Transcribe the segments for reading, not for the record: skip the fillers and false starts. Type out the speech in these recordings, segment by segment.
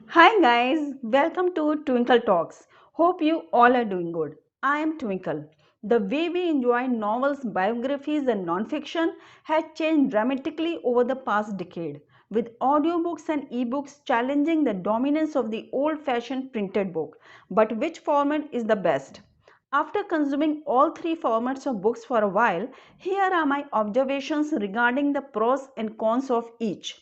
Hi guys, welcome to Twinkle Talks. Hope you all are doing good. I am Twinkle. The way we enjoy novels, biographies, and non-fiction has changed dramatically over the past decade, with audiobooks and ebooks challenging the dominance of the old-fashioned printed book. But which format is the best? After consuming all three formats of books for a while, here are my observations regarding the pros and cons of each.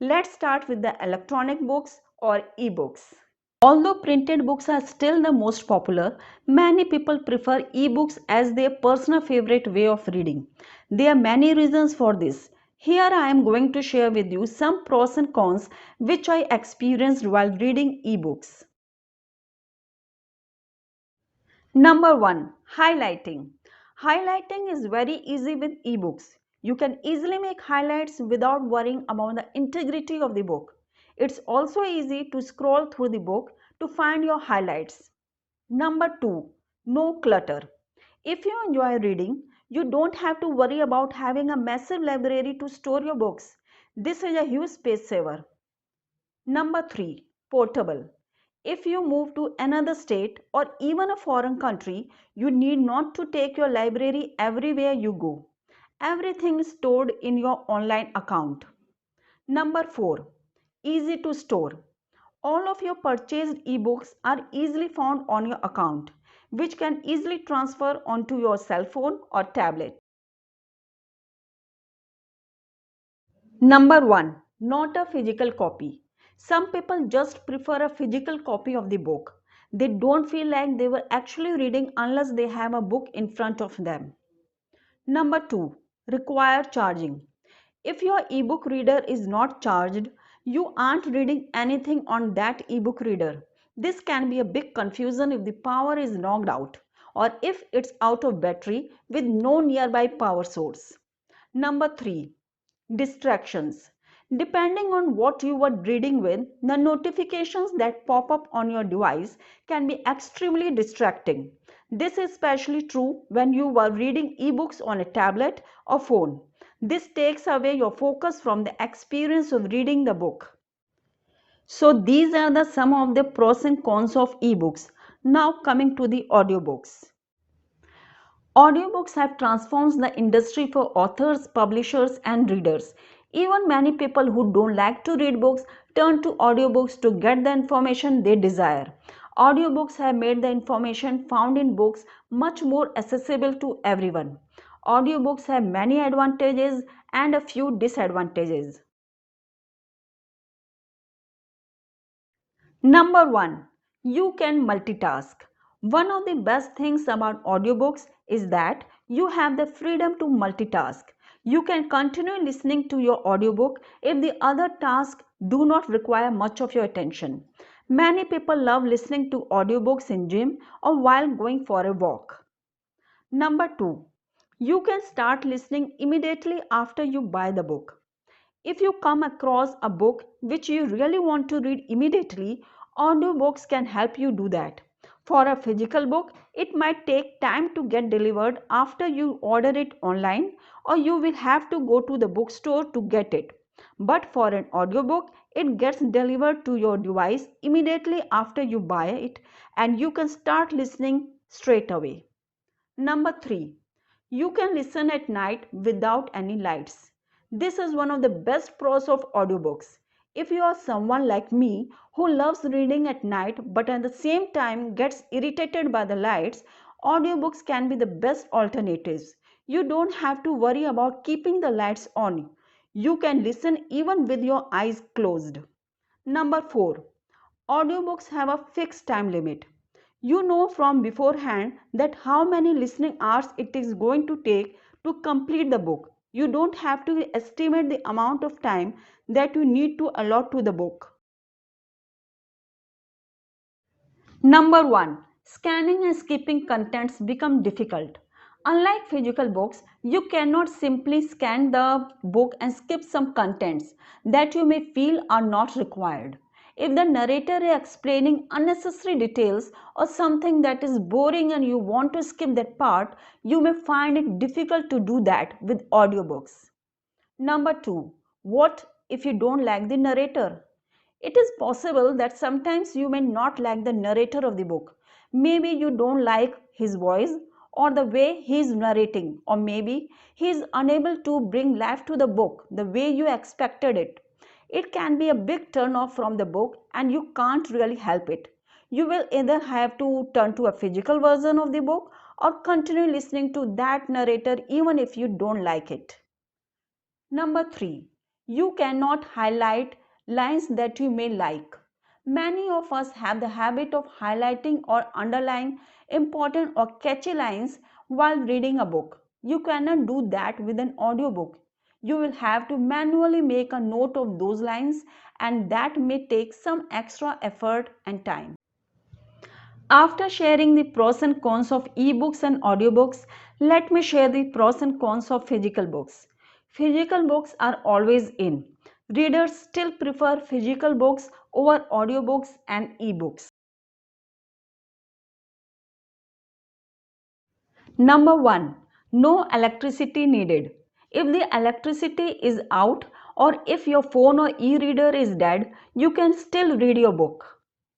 Let's start with the electronic books or ebooks. Although printed books are still the most popular, many people prefer ebooks as their personal favorite way of reading. There are many reasons for this. Here I am going to share with you some pros and cons which I experienced while reading ebooks. Number 1. Highlighting. Highlighting is very easy with ebooks. You can easily make highlights without worrying about the integrity of the book. It's also easy to scroll through the book to find your highlights. Number 2. No clutter. If you enjoy reading, you don't have to worry about having a massive library to store your books. This is a huge space saver. Number 3. Portable. If you move to another state or even a foreign country, you need not to take your library everywhere you go. Everything is stored in your online account. Number 4. Easy to store. All of your purchased ebooks are easily found on your account, which can easily transfer onto your cell phone or tablet. Number 1. Not a physical copy. Some people just prefer a physical copy of the book. They don't feel like they were actually reading unless they have a book in front of them. Number 2. Require charging. If your ebook reader is not charged, you aren't reading anything on that ebook reader. This can be a big confusion if the power is knocked out or if it's out of battery with no nearby power source. Number 3. Distractions. Depending on what you are reading with, the notifications that pop up on your device can be extremely distracting. This is especially true when you are reading ebooks on a tablet or phone. This takes away your focus from the experience of reading the book. So these are the some of the pros and cons of ebooks. Now coming to the audiobooks. Audiobooks have transformed the industry for authors, publishers, and readers. Even many people who don't like to read books turn to audiobooks to get the information they desire. Audiobooks have made the information found in books much more accessible to everyone. Audiobooks have many advantages and a few disadvantages. Number 1. You can multitask. One of the best things about audiobooks is that you have the freedom to multitask. You can continue listening to your audiobook if the other tasks do not require much of your attention. Many people love listening to audiobooks in gym or while going for a walk. Number 2. You can start listening immediately after you buy the book. If you come across a book which you really want to read immediately, audiobooks can help you do that. For a physical book, it might take time to get delivered after you order it online, or you will have to go to the bookstore to get it. But for an audiobook, it gets delivered to your device immediately after you buy it, and you can start listening straight away. Number 3. You can listen at night without any lights. This is one of the best pros of audiobooks. If you are someone like me who loves reading at night but at the same time gets irritated by the lights, audiobooks can be the best alternatives. You don't have to worry about keeping the lights on. You can listen even with your eyes closed. Number 4. Audiobooks have a fixed time limit. You know from beforehand that how many listening hours it is going to take to complete the book. You don't have to estimate the amount of time that you need to allot to the book. Number 1. Scanning and skipping contents become difficult. Unlike physical books, you cannot simply scan the book and skip some contents that you may feel are not required. If the narrator is explaining unnecessary details or something that is boring and you want to skip that part, you may find it difficult to do that with audiobooks. Number 2. What if you don't like the narrator? It is possible that sometimes you may not like the narrator of the book. Maybe you don't like his voice or the way he is narrating, or maybe he is unable to bring life to the book the way you expected it. It can be a big turn off from the book and you can't really help it. You will either have to turn to a physical version of the book or continue listening to that narrator even if you don't like it. Number 3. You cannot highlight lines that you may like. Many of us have the habit of highlighting or underlining important or catchy lines while reading a book. You cannot do that with an audiobook. You will have to manually make a note of those lines, and that may take some extra effort and time. After sharing the pros and cons of ebooks and audiobooks, let me share the pros and cons of physical books. Physical books are always in. Readers still prefer physical books over audiobooks and ebooks. Number 1. No electricity needed. If the electricity is out or if your phone or e-reader is dead, you can still read your book.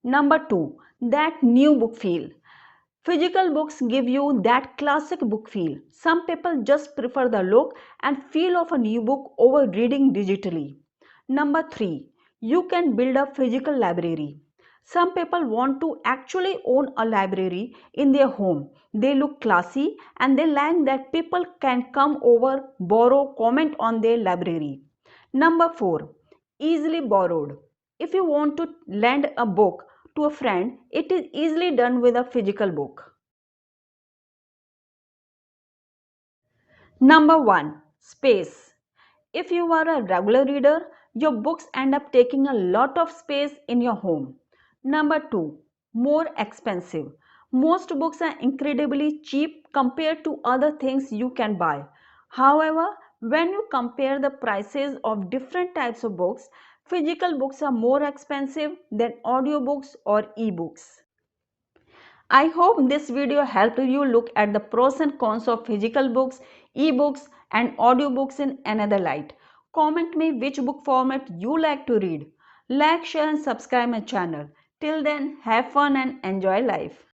Number 2. That new book feel. Physical books give you that classic book feel. Some people just prefer the look and feel of a new book over reading digitally. Number 3. You can build a physical library. Some people want to actually own a library in their home. They look classy and they like that people can come over, borrow, comment on their library. Number 4. Easily borrowed. If you want to lend a book to a friend, it is easily done with a physical book. Number 1. Space. If you are a regular reader, your books end up taking a lot of space in your home. Number 2. More expensive. Most books are incredibly cheap compared to other things you can buy. However, when you compare the prices of different types of books, physical books are more expensive than audiobooks or ebooks. I hope this video helped you look at the pros and cons of physical books, ebooks and audiobooks in another light. Comment me which book format you like to read. Like, share and subscribe my channel. Till then, have fun and enjoy life.